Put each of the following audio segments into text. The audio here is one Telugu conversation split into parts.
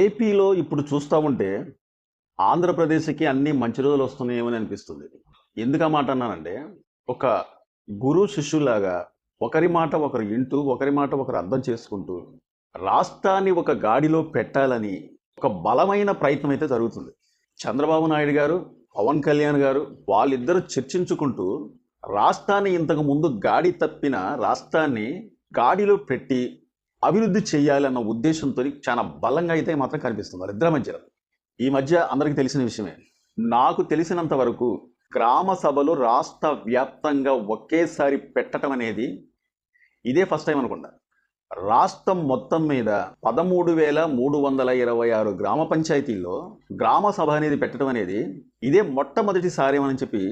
ఏపీలో ఇప్పుడు చూస్తా ఉంటే ఆంధ్రప్రదేశ్‌కి అన్నీ మంచి రోజులు వస్తున్నాయేమో అనిపిస్తుంది. ఎందుకు ఆ మాట అన్నానంటే, ఒక గురు శిష్యులాగా ఒకరి మాట ఒకరు ఇంటూ, ఒకరి మాట ఒకరు అర్థం చేసుకుంటూ, రాష్ట్రాన్ని ఒక గాడిలో పెట్టాలని ఒక బలమైన ప్రయత్నం అయితే జరుగుతుంది. చంద్రబాబు నాయుడు గారు, పవన్ కళ్యాణ్ గారు వాళ్ళిద్దరూ చర్చించుకుంటూ రాష్ట్రాన్ని ఇంతకు ముందు గాడి తప్పిన రాష్ట్రాన్ని గాడిలో పెట్టి అభివృద్ధి చేయాలన్న ఉద్దేశంతోని చాలా బలంగా అయితే మాత్రం కనిపిస్తుంది వాళ్ళిద్దరి మధ్యలో. ఈ మధ్య అందరికీ తెలిసిన విషయమే. నాకు తెలిసినంత వరకు గ్రామ సభలు రాష్ట్ర వ్యాప్తంగా ఒకేసారి పెట్టడం అనేది ఇదే ఫస్ట్ టైం అనుకుంటా. రాష్ట్రం మొత్తం మీద 13,326 గ్రామ పంచాయతీల్లో గ్రామ సభ అనేది పెట్టడం అనేది ఇదే మొట్టమొదటిసారి అని చెప్పి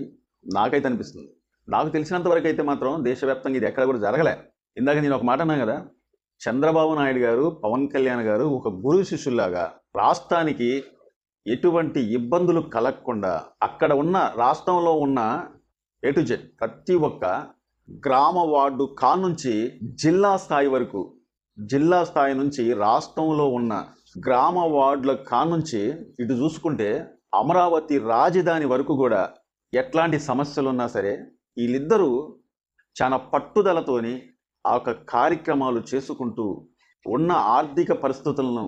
నాకైతే అనిపిస్తుంది. నాకు తెలిసినంత వరకు అయితే మాత్రం దేశవ్యాప్తంగా ఇది ఎక్కడ కూడా జరగలే. ఇందాక నేను ఒక మాట అన్నాను కదా, చంద్రబాబు నాయుడు గారు, పవన్ కళ్యాణ్ గారు ఒక గురు శిష్యుల్లాగా రాష్ట్రానికి ఎటువంటి ఇబ్బందులు కలగకుండా అక్కడ ఉన్న రాష్ట్రంలో ఉన్న ఏ టు జెడ్ ప్రతి ఒక్క గ్రామ వార్డు నుంచి జిల్లా స్థాయి వరకు, జిల్లా స్థాయి నుంచి రాష్ట్రంలో ఉన్న గ్రామ వార్డుల నుంచి ఇటు చూసుకుంటే అమరావతి రాజధాని వరకు కూడా ఎట్లాంటి సమస్యలు ఉన్నా సరే వీళ్ళిద్దరూ చాలా పట్టుదలతోని ఆ యొక్క కార్యక్రమాలు చేసుకుంటూ ఉన్న ఆర్థిక పరిస్థితులను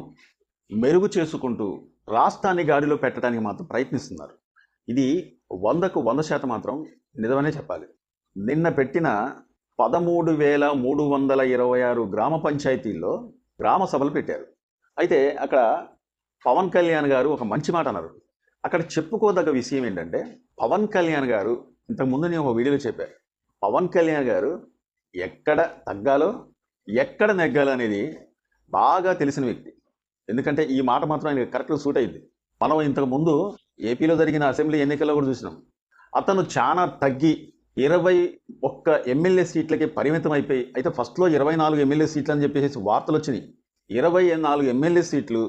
మెరుగు చేసుకుంటూ రాష్ట్రాన్ని గాడిలో పెట్టడానికి మాత్రం ప్రయత్నిస్తున్నారు. ఇది 100కు 100% మాత్రం నిజమనే చెప్పాలి. నిన్న పెట్టిన 13,326 గ్రామ పంచాయతీల్లో గ్రామ సభలు పెట్టారు. అయితే అక్కడ పవన్ కళ్యాణ్ గారు ఒక మంచి మాట అన్నారు. అక్కడ చెప్పుకోదగ్గ విషయం ఏంటంటే, పవన్ కళ్యాణ్ గారు ఇంతకుముందు నేను ఒక వీడియోలో చెప్పాను, పవన్ కళ్యాణ్ గారు ఎక్కడ తగ్గాలో ఎక్కడ నెగ్గాలో అనేది బాగా తెలిసిన వ్యక్తి. ఎందుకంటే ఈ మాట మాత్రం ఆయన కరెక్ట్గా సూట్ అయింది. మనం ఇంతకుముందు ఏపీలో జరిగిన అసెంబ్లీ ఎన్నికల్లో కూడా చూసినాం. అతను చాలా తగ్గి 21 ఎమ్మెల్యే సీట్లకి పరిమితం అయిపోయి, అయితే ఫస్ట్లో 24 ఎమ్మెల్యే సీట్లు అని చెప్పేసి వార్తలు వచ్చినాయి. 24 ఎమ్మెల్యే సీట్లు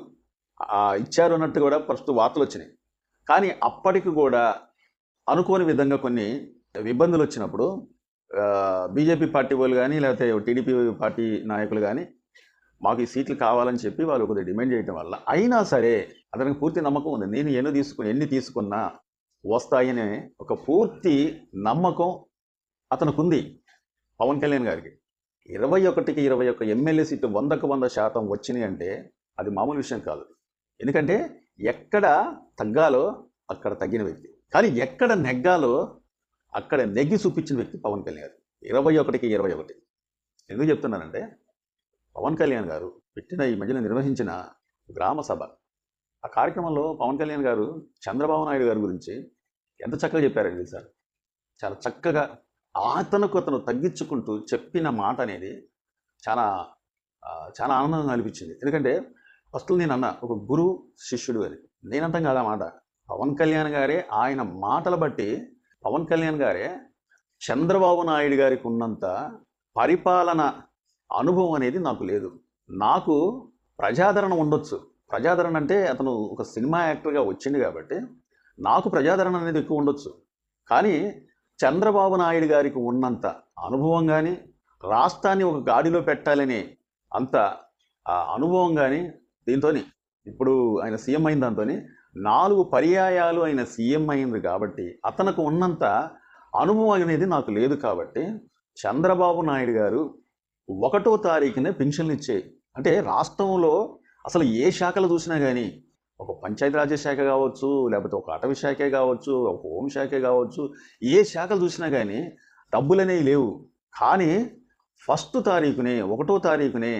ఇచ్చారు అన్నట్టు కూడా ఫస్ట్ వార్తలు వచ్చినాయి. కానీ అప్పటికి కూడా అనుకోని విధంగా కొన్ని ఇబ్బందులు వచ్చినప్పుడు బీజేపీ పార్టీ వాళ్ళు కానీ లేకపోతే టీడీపీ పార్టీ నాయకులు కానీ మాకు ఈ సీట్లు కావాలని చెప్పి వాళ్ళు కొద్దిగా డిమాండ్ చేయడం వల్ల అయినా సరే అతనికి పూర్తి నమ్మకం ఉంది. నేను ఎన్ని తీసుకున్నా వస్తాయనే ఒక పూర్తి నమ్మకం అతనికి ఉంది. పవన్ కళ్యాణ్ గారికి 21కి 21 ఎమ్మెల్యే సీట్లు 100కు 100% వచ్చినాయి అంటే అది మామూలు విషయం కాదు. ఎందుకంటే ఎక్కడ తగ్గాలో అక్కడ తగ్గిన వ్యక్తి, కానీ ఎక్కడ నెగ్గాలో అక్కడ నెగ్గి చూపించిన వ్యక్తి పవన్ కళ్యాణ్ గారు. 21కి 21 ఎందుకు చెప్తున్నానంటే, పవన్ కళ్యాణ్ గారు పెట్టిన ఈ మధ్యన నిర్వహించిన గ్రామ సభ, ఆ కార్యక్రమంలో పవన్ కళ్యాణ్ గారు చంద్రబాబు నాయుడు గారి గురించి ఎంత చక్కగా చెప్పారండి సార్. చాలా చక్కగా అతను తగ్గించుకుంటూ చెప్పిన మాట అనేది చాలా చాలా ఆనందంగా అనిపించింది. ఎందుకంటే ఫస్ట్ నేను అన్న ఒక గురువు శిష్యుడు అని, నేనంటాం కాదు ఆ మాట. పవన్ కళ్యాణ్ గారే ఆయన మాటలు బట్టి పవన్ కళ్యాణ్ గారే చంద్రబాబు నాయుడు గారికి ఉన్నంత పరిపాలన అనుభవం అనేది నాకు లేదు. నాకు ప్రజాదరణ ఉండొచ్చు. ప్రజాదరణ అంటే అతను ఒక సినిమా యాక్టర్గా వచ్చింది కాబట్టి నాకు ప్రజాదరణ అనేది ఎక్కువ ఉండొచ్చు. కానీ చంద్రబాబు నాయుడు గారికి ఉన్నంత అనుభవం కానీ, రాష్ట్రాన్ని ఒక గాడిలో పెట్టాలని అంత అనుభవం కానీ, దీంతో ఇప్పుడు ఆయన సీఎం అయిన దాంతో 4 పర్యాయాలు ఆయన సీఎం అయింది కాబట్టి అతనికి ఉన్నంత అనుభవం అనేది నాకు లేదు. కాబట్టి చంద్రబాబు నాయుడు గారు 1వ తారీఖునే పెన్షన్లు ఇచ్చే, అంటే రాష్ట్రంలో అసలు ఏ శాఖలు చూసినా కానీ, ఒక పంచాయతీరాజ్ శాఖ కావచ్చు, లేకపోతే ఒక అటవీ శాఖే కావచ్చు, ఒక హోంశాఖే కావచ్చు, ఏ శాఖలు చూసినా కానీ డబ్బులు అనేవి లేవు. కానీ 1వ తారీఖునే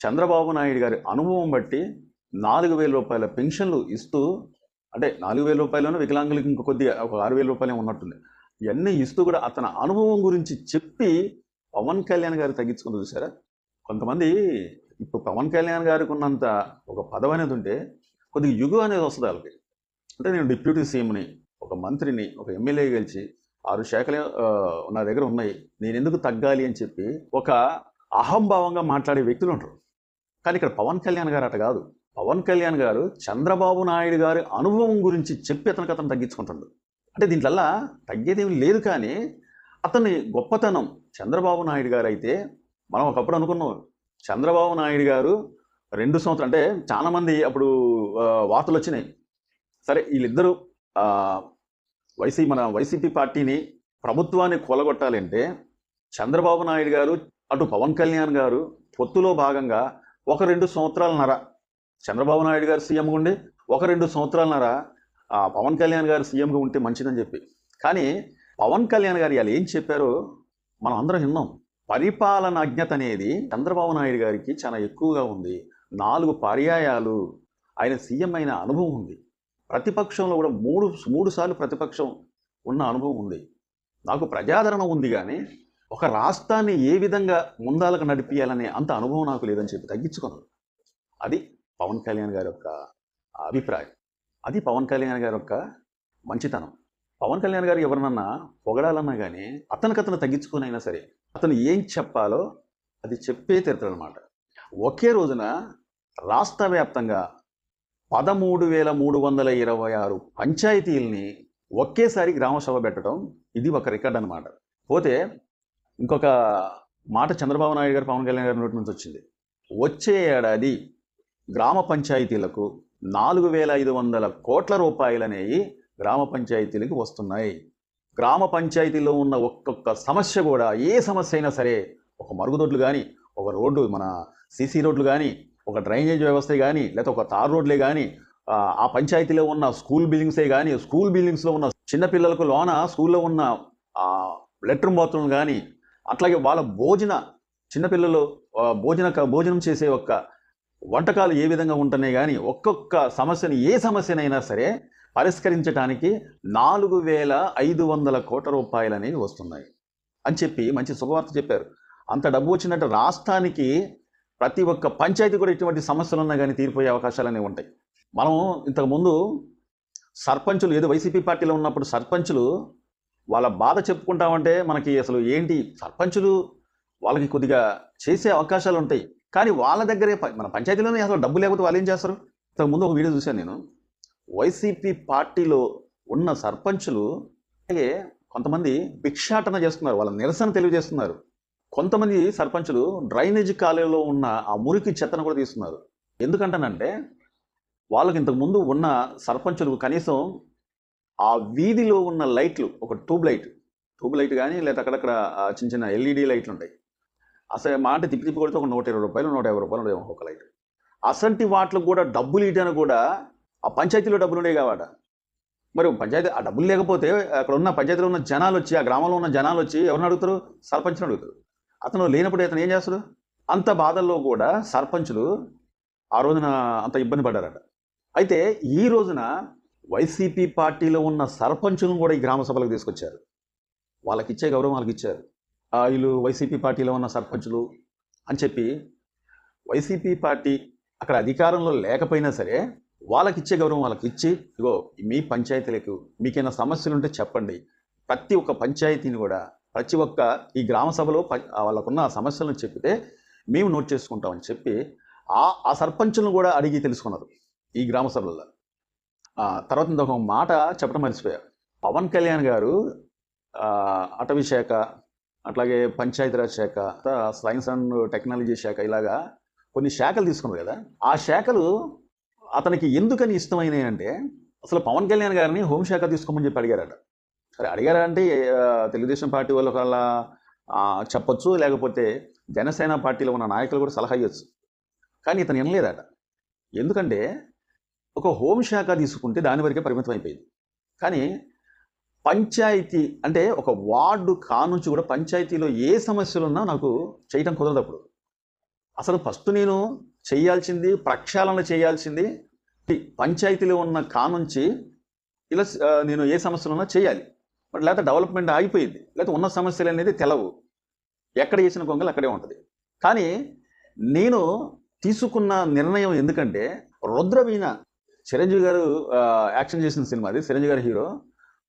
చంద్రబాబు నాయుడు గారి అనుభవం బట్టి 4,000 రూపాయల పెన్షన్లు ఇస్తూ, అంటే 4,000 రూపాయలను వికలాంగులకి ఇంక కొద్దిగా ఒక 6,000 రూపాయలే ఉన్నట్టుంది, ఇవన్నీ ఇస్తూ కూడా అతని అనుభవం గురించి చెప్పి పవన్ కళ్యాణ్ గారు తగ్గించుకుంటూ చూసారా. కొంతమంది ఇప్పుడు పవన్ కళ్యాణ్ గారికి ఉన్నంత ఒక పదవి అనేది ఉంటే కొద్దిగా యుగం అనేది వస్తుంది వాళ్ళకి. అంటే నేను డిప్యూటీ సీఎంని, ఒక మంత్రిని, ఒక ఎమ్మెల్యే గెలిచి 6 శాఖలే నా దగ్గర ఉన్నాయి, నేను ఎందుకు తగ్గాలి అని చెప్పి ఒక అహంభావంగా మాట్లాడే వ్యక్తులు ఉంటారు. కానీ ఇక్కడ పవన్ కళ్యాణ్ గారు అట కాదు. పవన్ కళ్యాణ్ గారు చంద్రబాబు నాయుడు గారి అనుభవం గురించి చెప్పి అతను తగ్గించుకుంటాడు. అంటే దీంట్లల్లా తగ్గేదేమి లేదు. కానీ అతని గొప్పతనం చంద్రబాబు నాయుడు గారు అయితే మనం ఒకప్పుడు అనుకున్నాం, చంద్రబాబు నాయుడు గారు 2 సంవత్సరాలు అంటే చాలామంది అప్పుడు వార్తలు వచ్చినాయి. సరే వీళ్ళిద్దరూ వైసీపీ పార్టీని, ప్రభుత్వాన్ని కూలగొట్టాలంటే చంద్రబాబు నాయుడు గారు, అటు పవన్ కళ్యాణ్ గారు పొత్తులో భాగంగా ఒక 2 సంవత్సరాలన్నర చంద్రబాబు నాయుడు గారు సీఎంగా ఉండి, ఒక 2 సంవత్సరాలన్నర పవన్ కళ్యాణ్ గారు సీఎంగా ఉంటే మంచిదని చెప్పి. కానీ పవన్ కళ్యాణ్ గారు ఇలా ఏం చెప్పారో మనం అందరం విన్నాం. పరిపాలన అజ్ఞత అనేది చంద్రబాబు నాయుడు గారికి చాలా ఎక్కువగా ఉంది. 4 పర్యాయాలు ఆయన సీఎం అయిన అనుభవం ఉంది. ప్రతిపక్షంలో కూడా మూడు సార్లు ప్రతిపక్షం ఉన్న అనుభవం ఉంది. నాకు ప్రజాదరణ ఉంది, కానీ ఒక రాష్ట్రాన్ని ఏ విధంగా ముందాలకు నడిపియాలనే అంత అనుభవం నాకు లేదని చెప్పి తగ్గించుకున్నాను. అది పవన్ కళ్యాణ్ గారి యొక్క అభిప్రాయం. అది పవన్ కళ్యాణ్ గారి యొక్క మంచితనం. పవన్ కళ్యాణ్ గారు ఎవరినన్నా పొగడాలన్నా కానీ అతను తగ్గించుకునైనా సరే అతను ఏం చెప్పాలో అది చెప్పే తీరుతాడనమాట. ఒకే రోజున రాష్ట్ర వ్యాప్తంగా 13,326 పంచాయతీల్ని ఒకేసారి గ్రామసభ పెట్టడం ఇది ఒక రికార్డ్ అనమాట. పోతే ఇంకొక మాట చంద్రబాబు నాయుడు గారు పవన్ కళ్యాణ్ గారి నోటి నుంచి వచ్చింది. వచ్చే ఏడాది గ్రామ పంచాయతీలకు 4,500 కోట్ల రూపాయలు అనేవి గ్రామ పంచాయతీలకు వస్తున్నాయి. గ్రామ పంచాయతీలో ఉన్న ఒక్కొక్క సమస్య కూడా, ఏ సమస్య అయినా సరే, ఒక మరుగుదొడ్లు కానీ, ఒక రోడ్డు మన సీసీ రోడ్లు కానీ, ఒక డ్రైనేజ్ వ్యవస్థ కానీ, లేకపోతే ఒక తార్ రోడ్లే కానీ, ఆ పంచాయతీలో ఉన్న స్కూల్ బిల్డింగ్సే కానీ, స్కూల్ బిల్డింగ్స్లో ఉన్న చిన్నపిల్లలకు లోన స్కూల్లో ఉన్న లెట్రిన్ బాత్రూమ్ కానీ, అట్లాగే వాళ్ళ చిన్నపిల్లలు భోజనం చేసే ఒక్క వంటకాలు ఏ విధంగా ఉంటున్నాయి కానీ, ఒక్కొక్క సమస్యని, ఏ సమస్యనైనా సరే పరిష్కరించడానికి 4,500 కోట్ల రూపాయలు అనేవి వస్తున్నాయి అని చెప్పి మంచి శుభవార్త చెప్పారు. అంత డబ్బు వచ్చినట్టు రాష్ట్రానికి ప్రతి ఒక్క పంచాయతీ కూడా ఇటువంటి సమస్యలు ఉన్నా కానీ తీరిపోయే అవకాశాలు అనేవి ఉంటాయి. మనం ఇంతకుముందు సర్పంచులు, ఏదో వైసీపీ పార్టీలో ఉన్నప్పుడు సర్పంచులు వాళ్ళ బాధ చెప్పుకుంటామంటే మనకి అసలు ఏంటి, సర్పంచులు వాళ్ళకి కొద్దిగా చేసే అవకాశాలు ఉంటాయి, కానీ వాళ్ళ దగ్గరే మన పంచాయతీలోనే అసలు డబ్బు లేకపోతే వాళ్ళు ఏం చేస్తారు? ఇంతకుముందు ఒక వీడియో చూశాను నేను. వైసీపీ పార్టీలో ఉన్న సర్పంచులు అలాగే కొంతమంది భిక్షాటన చేస్తున్నారు, వాళ్ళ నిరసన తెలియజేస్తున్నారు. కొంతమంది సర్పంచులు డ్రైనేజ్ కాలువలో ఉన్న ఆ మురికి చెత్తను కూడా తీస్తున్నారు. ఎందుకంటానంటే వాళ్ళకి ఇంతకుముందు ఉన్న సర్పంచులు కనీసం ఆ వీధిలో ఉన్న లైట్లు, ఒక ట్యూబ్ లైట్ కానీ, లేదా అక్కడక్కడ చిన్న చిన్న ఎల్ఈడి లైట్లు ఉంటాయి. అసలు మాట తిప్పి కొడితే ఒక 120 రూపాయలు 150 రూపాయలు ఒక లైట్. అసంటి వాటికి కూడా డబ్బులు ఇవ్వడానికి కూడా ఆ పంచాయతీలో డబ్బులు ఉండేవి కాబట్టి, మరి పంచాయతీ ఆ డబ్బులు లేకపోతే అక్కడ ఉన్న పంచాయతీలో ఉన్న జనాలు వచ్చి, ఆ గ్రామంలో ఉన్న జనాలు వచ్చి ఎవరిని అడుగుతారు? సర్పంచ్ని అడుగుతారు. అతను లేనప్పుడు అతను ఏం చేస్తాడు? అంత బాధల్లో కూడా సర్పంచులు ఆ రోజున అంత ఇబ్బంది పడ్డారట. అయితే ఈ రోజున వైసీపీ పార్టీలో ఉన్న సర్పంచులను కూడా ఈ గ్రామ సభలకు తీసుకొచ్చారు. వాళ్ళకి ఇచ్చే గౌరవం వాళ్ళకి ఇచ్చారు. వీళ్ళు వైసీపీ పార్టీలో ఉన్న సర్పంచులు అని చెప్పి, వైసీపీ పార్టీ అక్కడ అధికారంలో లేకపోయినా సరే వాళ్ళకి ఇచ్చే గౌరవం వాళ్ళకి ఇచ్చి, ఇగో మీ పంచాయతీలకు మీకైనా సమస్యలు ఉంటే చెప్పండి, ప్రతి ఒక్క పంచాయతీని కూడా ప్రతి ఒక్క ఈ గ్రామ సభలో వాళ్ళకున్న సమస్యలను చెప్పితే మేము నోట్ చేసుకుంటామని చెప్పి ఆ సర్పంచులను కూడా అడిగి తెలుసుకున్నారు ఈ గ్రామ సభలలో. తర్వాత ఇంకొక మాట చెప్పడం మర్చిపోయారు. పవన్ కళ్యాణ్ గారు అటవీ శాఖ, అట్లాగే పంచాయతీరాజ్ శాఖ, సైన్స్ అండ్ టెక్నాలజీ శాఖ, ఇలాగా కొన్ని శాఖలు తీసుకున్నారు కదా. ఆ శాఖలు అతనికి ఎందుకని ఇష్టమైనవి అంటే, అసలు పవన్ కళ్యాణ్ గారిని హోంశాఖ తీసుకోమని చెప్పి అడిగారట. సరే అడిగారంటే తెలుగుదేశం పార్టీ వాళ్ళు ఒకవేళ చెప్పొచ్చు, లేకపోతే జనసేన పార్టీలో ఉన్న నాయకులు కూడా సలహా ఇవ్వచ్చు. కానీ ఇతను వినలేదట. ఎందుకంటే ఒక హోంశాఖ తీసుకుంటే దాని వరకే పరిమితం అయిపోయింది. కానీ పంచాయతీ అంటే ఒక వార్డు కానుంచి కూడా పంచాయతీలో ఏ సమస్యలు ఉన్నా నాకు చేయటం కుదరదు. అప్పుడు అసలు ఫస్ట్ నేను చేయాల్సింది, ప్రక్షాళన చేయాల్సింది పంచాయతీలో ఉన్న కానుంచి ఇలా నేను ఏ సమస్యలు ఉన్నా చేయాలి. బట్ లేకపోతే డెవలప్మెంట్ ఆగిపోయింది, లేకపోతే ఉన్న సమస్యలు అనేది తెలవు, ఎక్కడ చేసిన గొంగలు అక్కడే ఉంటుంది. కానీ నేను తీసుకున్న నిర్ణయం ఎందుకంటే, రుద్రవీణ చిరంజీవి గారు యాక్షన్ చేసిన సినిమా, అది చిరంజీవి గారి హీరో.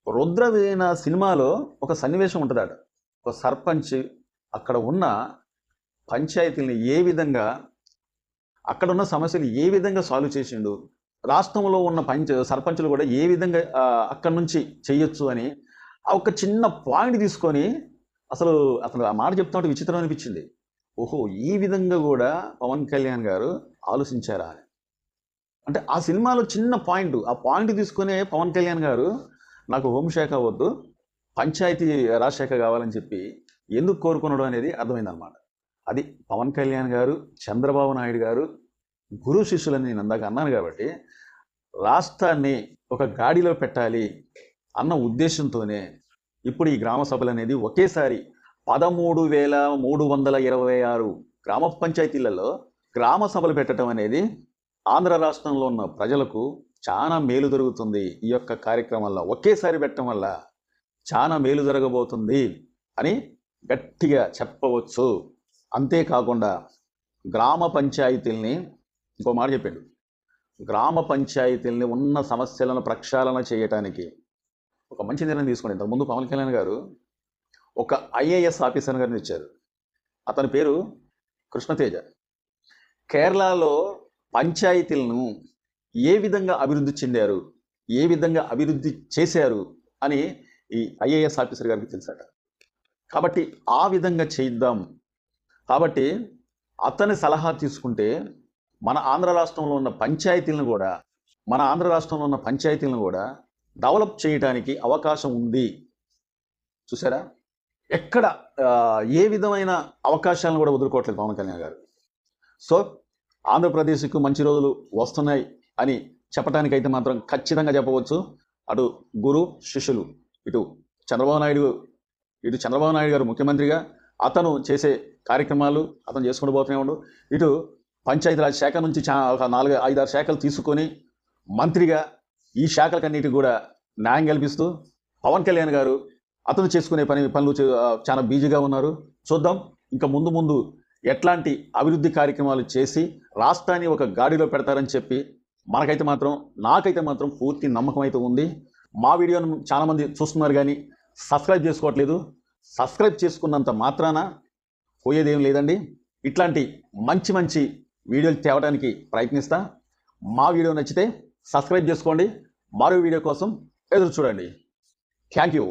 రుద్రవీణ సినిమాలో ఒక సన్నివేశం ఉంటుందట. ఒక సర్పంచ్ అక్కడ ఉన్న పంచాయతీని ఏ విధంగా, అక్కడ ఉన్న సమస్యలు ఏ విధంగా సాల్వ్ చేసిండు, రాష్ట్రంలో ఉన్న సర్పంచులు కూడా ఏ విధంగా అక్కడి నుంచి చేయొచ్చు అని ఒక చిన్న పాయింట్ తీసుకొని, అసలు ఆ మాట చెప్తున్నట్టు విచిత్రం అనిపించింది. ఓహో ఈ విధంగా కూడా పవన్ కళ్యాణ్ గారు ఆలోచించారా అని. అంటే ఆ సినిమాలో చిన్న పాయింట్, ఆ పాయింట్ తీసుకునే పవన్ కళ్యాణ్ గారు నాకు హోంశాఖ వద్దు, పంచాయతీ రాజ్ శాఖ కావాలని చెప్పి ఎందుకు కోరుకున్నాడు అనేది అర్థమైందనమాట. అది పవన్ కళ్యాణ్ గారు, చంద్రబాబు నాయుడు గారు గురు శిష్యులని నేను అందాక అన్నాను కాబట్టి రాష్ట్రాన్ని ఒక గాడిలో పెట్టాలి అన్న ఉద్దేశంతోనే ఇప్పుడు ఈ గ్రామ సభలు అనేది ఒకేసారి 13,326 గ్రామ పంచాయతీలలో గ్రామ సభలు పెట్టడం అనేది ఆంధ్ర రాష్ట్రంలో ఉన్న ప్రజలకు చాలా మేలు జరుగుతుంది. ఈ యొక్క కార్యక్రమాల్లో ఒకేసారి పెట్టడం వల్ల చాలా మేలు జరగబోతుంది అని గట్టిగా చెప్పవచ్చు. అంతేకాకుండా గ్రామ పంచాయతీల్ని ఇంకో మాట చెప్పాడు, గ్రామ పంచాయతీల్ని ఉన్న సమస్యలను ప్రక్షాళన చేయటానికి ఒక మంచి నిర్ణయం తీసుకోండి. ఇంతకుముందు పవన్ కళ్యాణ్ గారు ఒక ఐఏఎస్ ఆఫీసర్ గారిని ఇచ్చారు. అతని పేరు కృష్ణతేజ. కేరళలో పంచాయతీలను ఏ విధంగా అభివృద్ధి చెందారు, ఏ విధంగా అభివృద్ధి చేశారు అని ఈ ఐఏఎస్ ఆఫీసర్ గారికి తెలుసట. కాబట్టి ఆ విధంగా చేద్దాం. కాబట్టి అతని సలహా తీసుకుంటే మన ఆంధ్ర రాష్ట్రంలో ఉన్న పంచాయతీలను కూడా డెవలప్ చేయడానికి అవకాశం ఉంది. చూసారా, ఎక్కడ ఏ విధమైన అవకాశాలను కూడా వదులుకోవట్లేదు పవన్ కళ్యాణ్ గారు. సో ఆంధ్రప్రదేశ్కు మంచి రోజులు వస్తున్నాయి అని చెప్పడానికైతే మాత్రం ఖచ్చితంగా చెప్పవచ్చు. అటు గురు శిష్యులు, ఇటు చంద్రబాబు నాయుడు గారు ముఖ్యమంత్రిగా అతను చేసే కార్యక్రమాలు అతను చేసుకుంటూ పోతూనే ఉండు. ఇటు పంచాయతీరాజ్ శాఖ నుంచి ఒక 4-5-6 శాఖలు తీసుకొని మంత్రిగా ఈ శాఖలకన్నిటికి కూడా న్యాయం కల్పిస్తూ పవన్ కళ్యాణ్ గారు అతను చేసుకునే పనులు చాలా బిజీగా ఉన్నారు. చూద్దాం ఇంకా ముందు ఎట్లాంటి అభివృద్ధి కార్యక్రమాలు చేసి రాష్ట్రాన్ని ఒక గాడిలో పెడతారని చెప్పి నాకైతే మాత్రం పూర్తి నమ్మకం అయితే ఉంది. మా వీడియోను చాలామంది చూస్తున్నారు కానీ సబ్స్క్రైబ్ చేసుకోవట్లేదు. సబ్స్క్రైబ్ చేసుకున్నంత మాత్రాన పోయేదేం లేదండి. ఇట్లాంటి మంచి వీడియోలు తేవడానికి ప్రయత్నిస్తా. మా వీడియో నచ్చితే సబ్స్క్రైబ్ చేసుకోండి. మరో వీడియో కోసం ఎదురు చూడండి. Thank you.